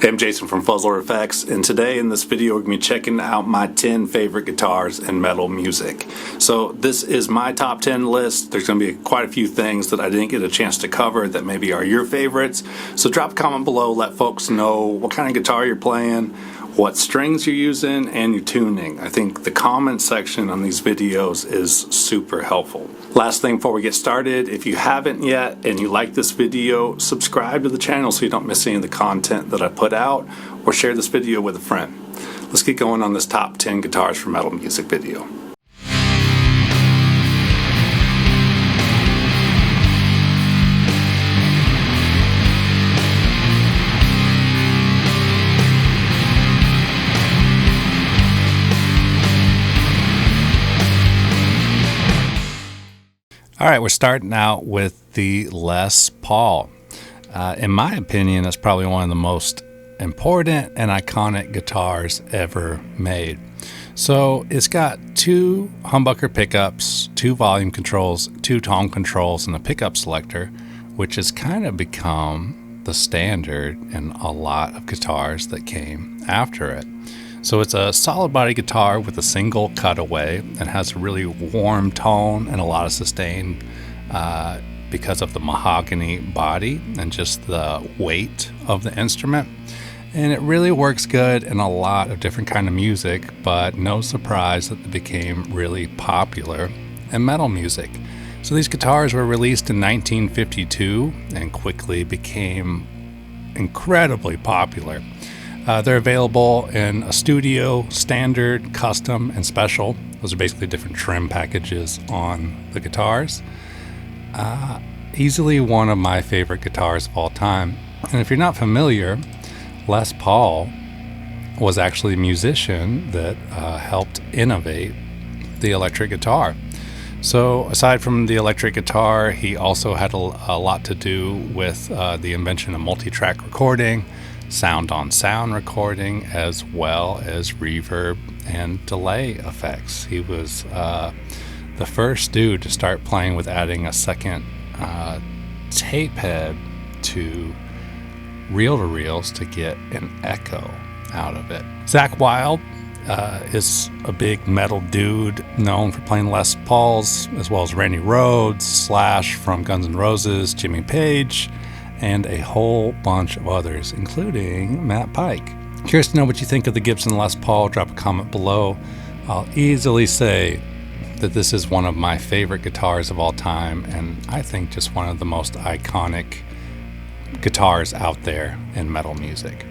Hey, I'm Jason from Fuzzlord Effects, and today in this video we're going to be checking out my 10 favorite guitars in metal music. So this is my top 10 list. There's going to be quite a few things that I didn't get a chance to cover that maybe are your favorites. So drop a comment below, let folks know what kind of guitar you're playing, what strings you're using, and your tuning. I think the comment section on these videos is super helpful. Last thing before we get started, if you haven't yet and you like this video, subscribe to the channel so you don't miss any of the content that I put out, or share this video with a friend. Let's get going on this top 10 guitars for metal music video. All right, we're starting out with the Les Paul. In my opinion, it's probably one of the most important and iconic guitars ever made. So it's got two humbucker pickups, two volume controls, two tone controls, and a pickup selector, which has kind of become the standard in a lot of guitars that came after it. So it's a solid body guitar with a single cutaway and has a really warm tone and a lot of sustain because of the mahogany body and just the weight of the instrument. And it really works good in a lot of different kind of music, but no surprise that it became really popular in metal music. So these guitars were released in 1952 and quickly became incredibly popular. They're available in a studio, standard, custom, and special. Those are basically different trim packages on the guitars. Easily one of my favorite guitars of all time. And if you're not familiar, Les Paul was actually a musician that helped innovate the electric guitar. So aside from the electric guitar, he also had a lot to do with the invention of multi-track recording, sound-on-sound recording, as well as reverb and delay effects. He was the first dude to start playing with adding a second tape head to reel-to-reels to get an echo out of it. Zakk Wylde is a big metal dude known for playing Les Pauls, as well as Randy Rhoads, Slash from Guns N' Roses, Jimmy Page, and a whole bunch of others, including Matt Pike. Curious to know what you think of the Gibson Les Paul? Drop a comment below. I'll easily say that this is one of my favorite guitars of all time, and I think just one of the most iconic guitars out there in metal music.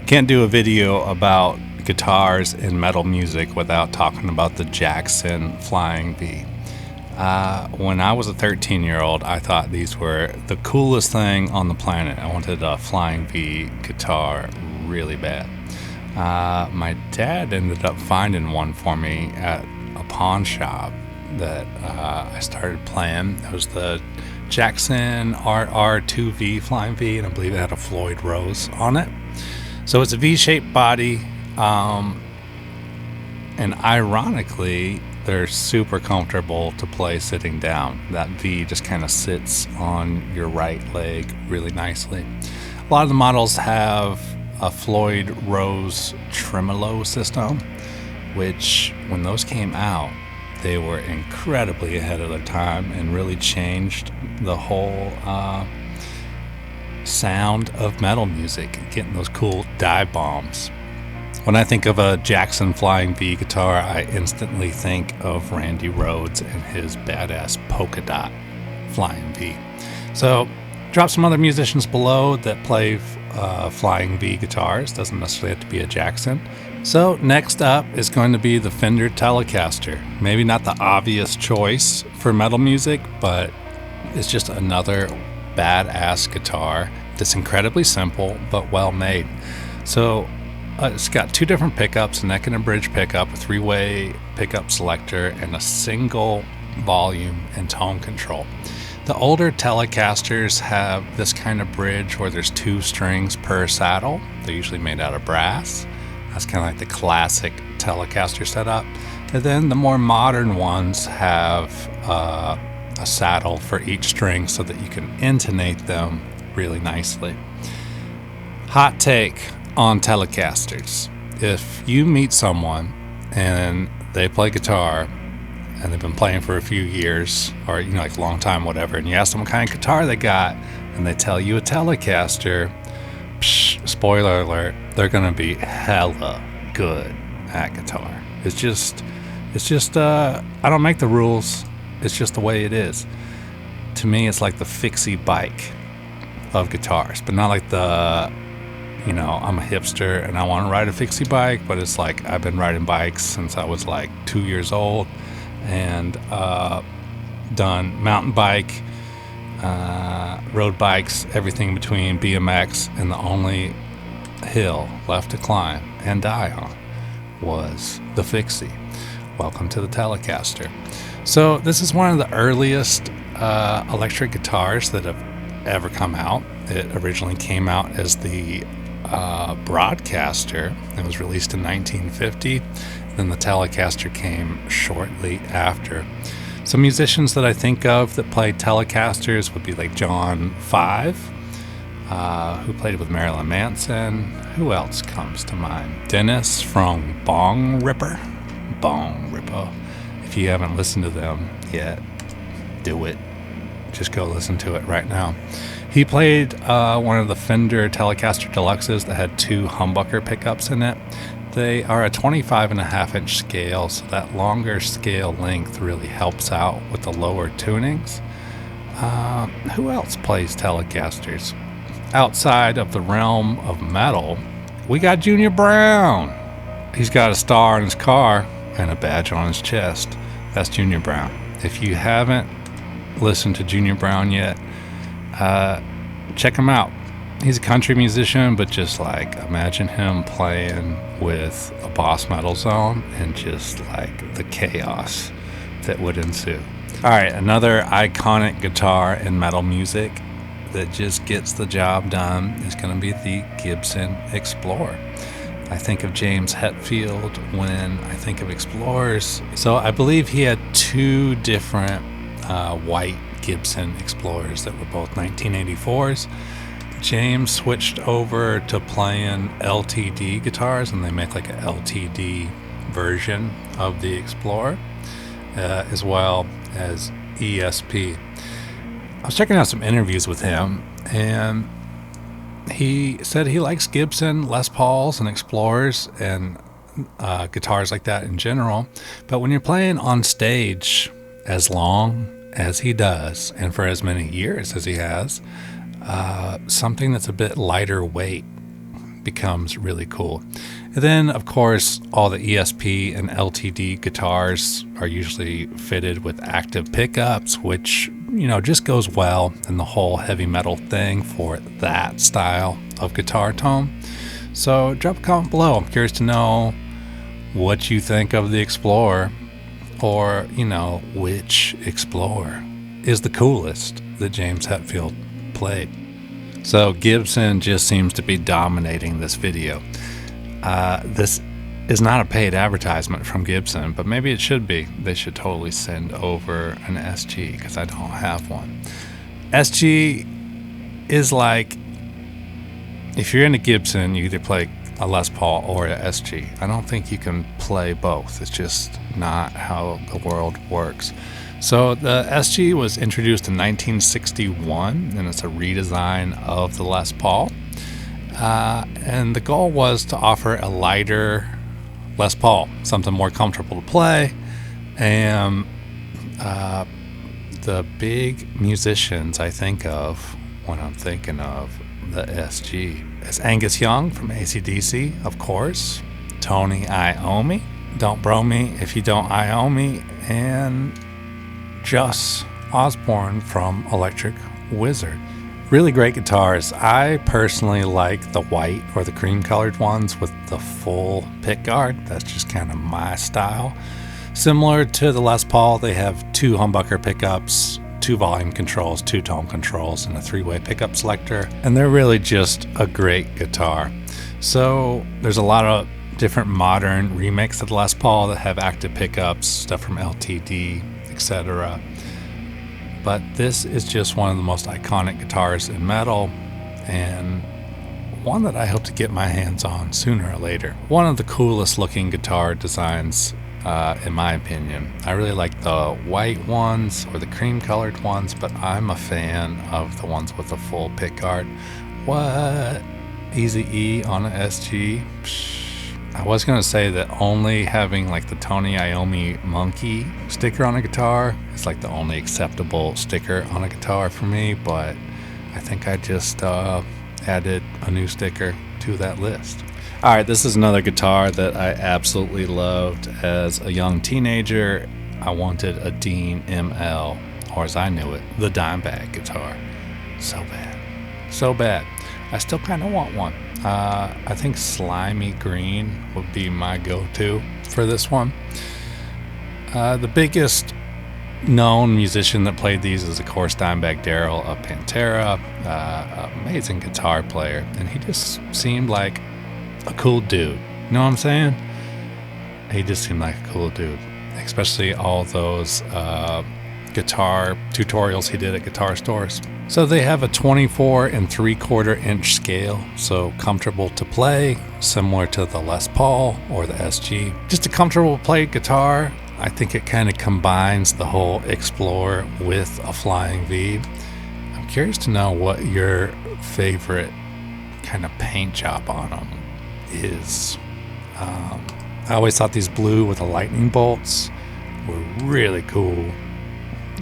Can't do a video about guitars in metal music without talking about the Jackson Flying V. When I was a 13-year-old, I thought these were the coolest thing on the planet. I wanted a Flying V guitar really bad. My dad ended up finding one for me at a pawn shop that I started playing. It was the Jackson RR2V Flying V, and I believe it had a Floyd Rose on it. So it's a V-shaped body, and ironically, they're super comfortable to play sitting down. That V just kind of sits on your right leg really nicely. A lot of the models have a Floyd Rose tremolo system, which when those came out, they were incredibly ahead of their time and really changed the whole sound of metal music, getting those cool dive bombs. When I think of a Jackson Flying V guitar, I instantly think of Randy Rhoads and his badass polka dot Flying V. So drop some other musicians below that play Flying V guitars. Doesn't necessarily have to be a Jackson. So next up is going to be the Fender Telecaster. Maybe not the obvious choice for metal music, but it's just another badass guitar that's incredibly simple but well made. So it's got two different pickups, a neck and a bridge pickup, a three-way pickup selector, and a single volume and tone control. The older Telecasters have this kind of bridge where there's two strings per saddle. They're usually made out of brass. That's kind of like the classic Telecaster setup. And then the more modern ones have a saddle for each string so that you can intonate them really nicely. Hot take, on Telecasters. If you meet someone and they play guitar and they've been playing for a few years, or like a long time, whatever, and you ask them what kind of guitar they got, and they tell you a Telecaster, spoiler alert, they're gonna be hella good at guitar. It's just I don't make the rules. It's just the way it is. To me, it's like the fixie bike of guitars, but not like the, I'm a hipster and I want to ride a fixie bike, but it's like I've been riding bikes since I was like 2 years old, and done mountain bike, road bikes, everything between BMX, and the only hill left to climb and die on was the fixie. Welcome to the Telecaster. So this is one of the earliest electric guitars that have ever come out. It originally came out as the Broadcaster. It was released in 1950. Then the Telecaster came shortly after. Some musicians that I think of that played Telecasters would be like John Five, who played with Marilyn Manson. Who else comes to mind? Dennis from Bong Ripper. If you haven't listened to them yet, do it. Just go listen to it right now. He played one of the Fender Telecaster Deluxes that had 2 humbucker pickups in it. They are a 25.5-inch scale, so that longer scale length really helps out with the lower tunings. Who else plays Telecasters? Outside of the realm of metal, we got Junior Brown. He's got a star in his car and a badge on his chest. That's Junior Brown. If you haven't listened to Junior Brown yet, check him out. He's a country musician, but just like imagine him playing with a Boss Metal Zone and just like the chaos that would ensue. All right, another iconic guitar in metal music that just gets the job done is going to be the Gibson Explorer. I think of James Hetfield when I think of Explorers. So I believe he had 2 different white Gibson Explorers that were both 1984s. James switched over to playing LTD guitars, and they make like a LTD version of the Explorer, as well as ESP. I was checking out some interviews with him, and he said he likes Gibson Les Pauls and Explorers and guitars like that in general. But when you're playing on stage as long as he does, and for as many years as he has, something that's a bit lighter weight becomes really cool. And then, of course, all the ESP and LTD guitars are usually fitted with active pickups, which, just goes well in the whole heavy metal thing for that style of guitar tone. So drop a comment below. I'm curious to know what you think of the Explorer, or, which Explorer is the coolest that James Hetfield played. So Gibson just seems to be dominating this video. This is not a paid advertisement from Gibson, but maybe it should be. They should totally send over an SG, because I don't have one. SG is like, if you're into Gibson, you either play a Les Paul or a SG. I don't think you can play both. It's just not how the world works. So the SG was introduced in 1961, and it's a redesign of the Les Paul. And the goal was to offer a lighter Les Paul, something more comfortable to play. And the big musicians I think of when I'm thinking of the SG is Angus Young from AC/DC, of course, Tony Iommi, Don't Bro Me If You Don't Iommi, and Just Osborne from Electric Wizard. Really great guitars. I personally like the white or the cream colored ones with the full pickguard. That's just kind of my style. Similar to the Les Paul, they have 2 humbucker pickups, 2 volume controls, 2 tone controls, and a 3-way pickup selector. And they're really just a great guitar. So there's a lot of different modern remakes of the Les Paul that have active pickups, stuff from LTD, etc. But this is just one of the most iconic guitars in metal, and one that I hope to get my hands on sooner or later. One of the coolest looking guitar designs, in my opinion. I really like the white ones or the cream colored ones, but I'm a fan of the ones with the full pickguard. What? Easy E on an SG? Psh. I was going to say that only having like the Tony Iommi monkey sticker on a guitar is like the only acceptable sticker on a guitar for me, but I think I just added a new sticker to that list. All right, this is another guitar that I absolutely loved as a young teenager. I wanted a Dean ML, or as I knew it, the Dimebag guitar. So bad. So bad. I still kind of want one. I think slimy green would be my go-to for this one. The biggest known musician that played these is, of course, Dimebag Darrell of Pantera, amazing guitar player, and he just seemed like a cool dude. You know what I'm saying? He just seemed like a cool dude, especially all those guitar tutorials he did at guitar stores. So they have a 24 3/4 inch scale, so comfortable to play, similar to the Les Paul or the SG. Just a comfortable to play guitar. I think it kind of combines the whole Explorer with a flying V. I'm curious to know what your favorite kind of paint job on them is. I always thought these blue with the lightning bolts were really cool.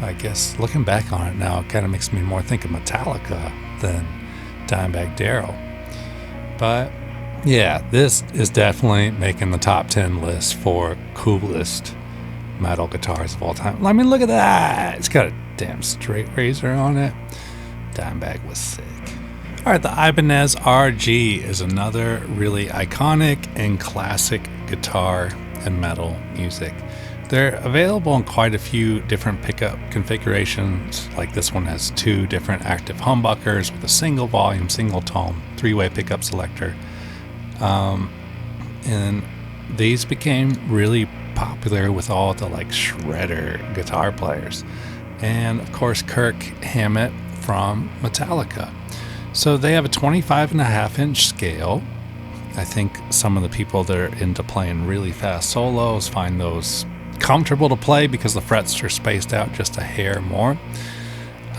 I guess looking back on it now, it kind of makes me more think of Metallica than Dimebag Darrell. But yeah, this is definitely making the top 10 list for coolest metal guitars of all time. I mean, look at that. It's got a damn straight razor on it. Dimebag was sick. All right, the Ibanez RG is another really iconic and classic guitar and metal music. They're available in quite a few different pickup configurations. Like this one has 2 different active humbuckers with a single volume, single tone, 3-way pickup selector. And these became really popular with all the like shredder guitar players. And of course, Kirk Hammett from Metallica. So they have a 25.5 inch scale. I think some of the people that are into playing really fast solos find those comfortable to play because the frets are spaced out just a hair more.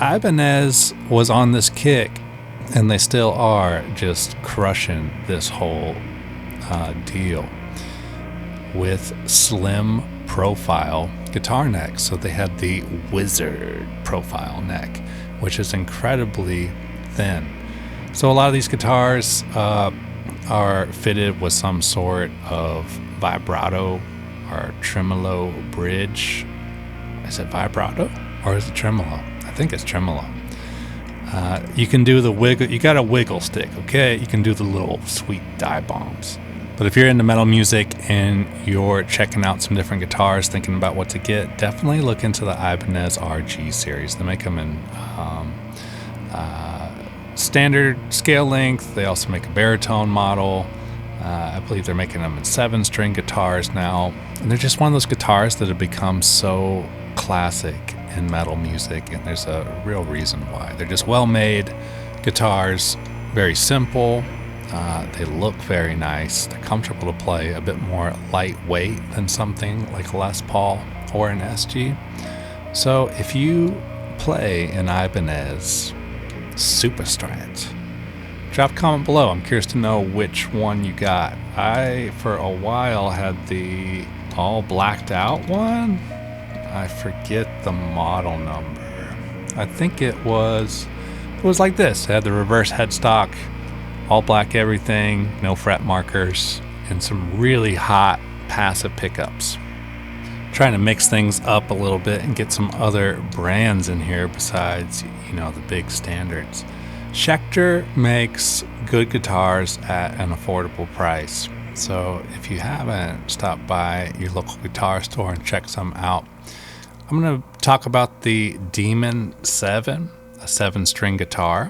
Ibanez was on this kick, and they still are, just crushing this whole deal with slim profile guitar necks. So they had the Wizard profile neck, which is incredibly thin. So a lot of these guitars are fitted with some sort of vibrato or tremolo bridge. Is it vibrato or is it tremolo? I think it's tremolo. You can do the wiggle. You got a wiggle stick, okay? You can do the little sweet dive bombs. But if you're into metal music and you're checking out some different guitars, thinking about what to get, definitely look into the Ibanez RG series. They make them in standard scale length. They also make a baritone model. I believe they're making them in 7-string guitars now. And they're just one of those guitars that have become so classic in metal music, and there's a real reason why. They're just well-made guitars, very simple. They look very nice. They're comfortable to play, a bit more lightweight than something like a Les Paul or an SG. So if you play an Ibanez Super Strat, drop a comment below. I'm curious to know which one you got. I, for a while, had the all blacked out one. I forget the model number. I think it was like this. It had the reverse headstock, all black everything, no fret markers, and some really hot passive pickups. Trying to mix things up a little bit and get some other brands in here besides, the big standards. Schecter makes good guitars at an affordable price. So if you haven't stopped by your local guitar store and checked some out, I'm going to talk about the Demon 7, a 7-string guitar.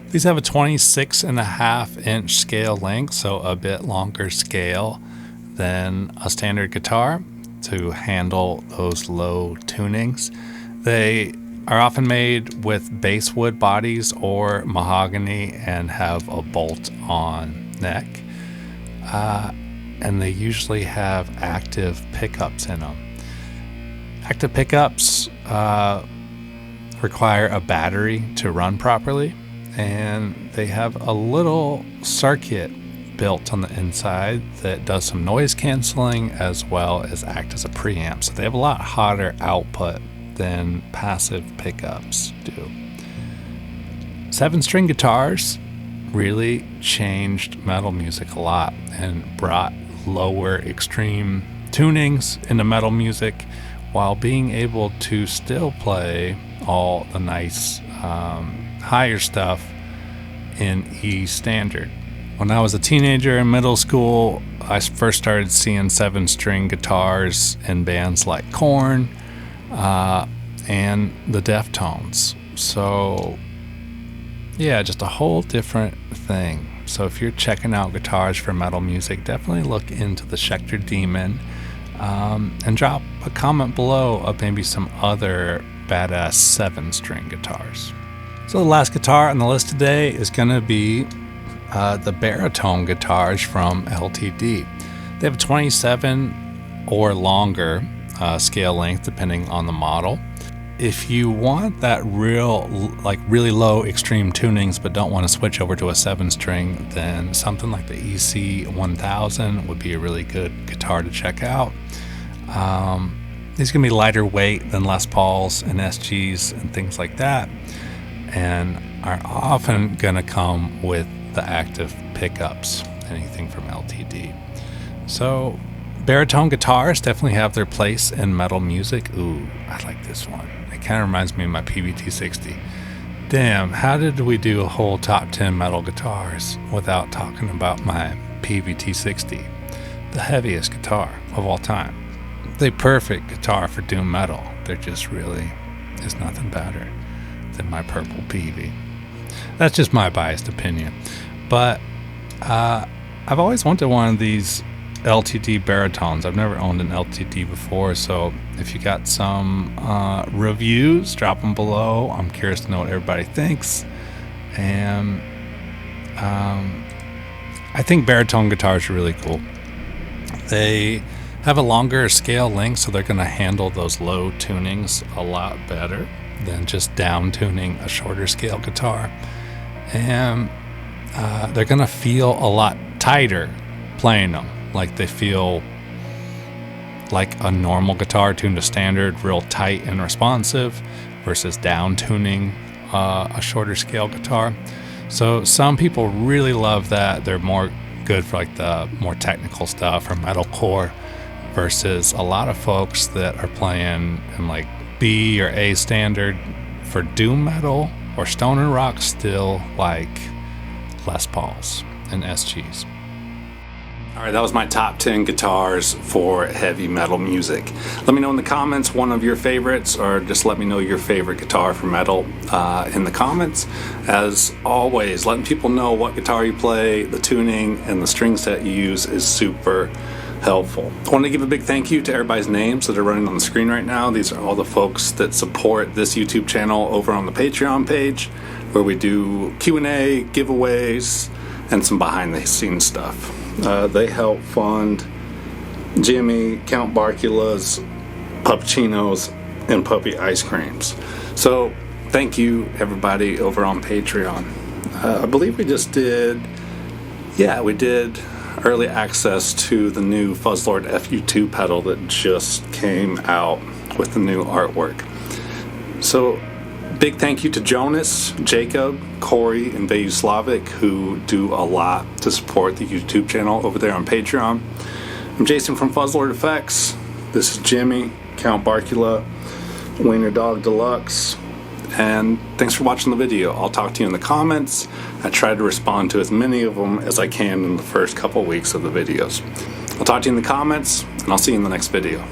These have a 26.5 inch scale length, so a bit longer scale than a standard guitar to handle those low tunings. They are often made with basswood bodies or mahogany and have a bolt-on neck. And they usually have active pickups in them. Active pickups require a battery to run properly, and they have a little circuit built on the inside that does some noise canceling as well as act as a preamp. So they have a lot hotter output than passive pickups do. 7-string guitars really changed metal music a lot and brought lower extreme tunings into metal music while being able to still play all the nice higher stuff in E standard. When I was a teenager in middle school, I first started seeing 7-string guitars in bands like Korn and the Deftones. So yeah, just a whole different thing. So if you're checking out guitars for metal music, definitely look into the Schecter Demon, and drop a comment below of maybe some other badass 7-string guitars. So the last guitar on the list today is going to be the baritone guitars from LTD. They have a 27 or longer scale length depending on the model. If you want that really low extreme tunings but don't want to switch over to a 7-string, then something like the EC1000 would be a really good guitar to check out. These can be lighter weight than Les Pauls and SGs and things like that, and are often going to come with the active pickups, anything from LTD. So baritone guitars definitely have their place in metal music. Ooh, I like this one. It kind of reminds me of my PVT-60. Damn, how did we do a whole top 10 metal guitars without talking about my PVT-60, the heaviest guitar of all time? The perfect guitar for doom metal. There just really is nothing better than my purple PV. That's just my biased opinion. But I've always wanted one of these LTD baritones. I've never owned an LTD before, so if you got some reviews, drop them below. I'm curious to know what everybody thinks. And I think baritone guitars are really cool. They have a longer scale length, so they're going to handle those low tunings a lot better than just down tuning a shorter scale guitar. And they're going to feel a lot tighter playing them. Like they feel like a normal guitar tuned to standard, real tight and responsive, versus down tuning a shorter scale guitar. So some people really love that. They're more good for like the more technical stuff or metalcore, versus a lot of folks that are playing in like B or A standard for doom metal or stoner rock still like Les Pauls and SGs. All right, that was my top 10 guitars for heavy metal music. Let me know in the comments one of your favorites, or just let me know your favorite guitar for metal in the comments. As always, letting people know what guitar you play, the tuning, and the string set you use is super helpful. I want to give a big thank you to everybody's names that are running on the screen right now. These are all the folks that support this YouTube channel over on the Patreon page, where we do Q&A, giveaways, and some behind-the-scenes stuff. They help fund Jimmy, Count Barcula's, Puppuccinos, and Puppy Ice Creams. So thank you, everybody over on Patreon. I believe we just did, we did early access to the new Fuzzlord FU2 pedal that just came out with the new artwork. So big thank you to Jonas, Jacob, Corey, and Vajuslavic, who do a lot to support the YouTube channel over there on Patreon. I'm Jason from Fuzzlord Effects. This is Jimmy, Count Barcula, Wiener Dog Deluxe, and thanks for watching the video. I'll talk to you in the comments. I try to respond to as many of them as I can in the first couple weeks of the videos. I'll talk to you in the comments, and I'll see you in the next video.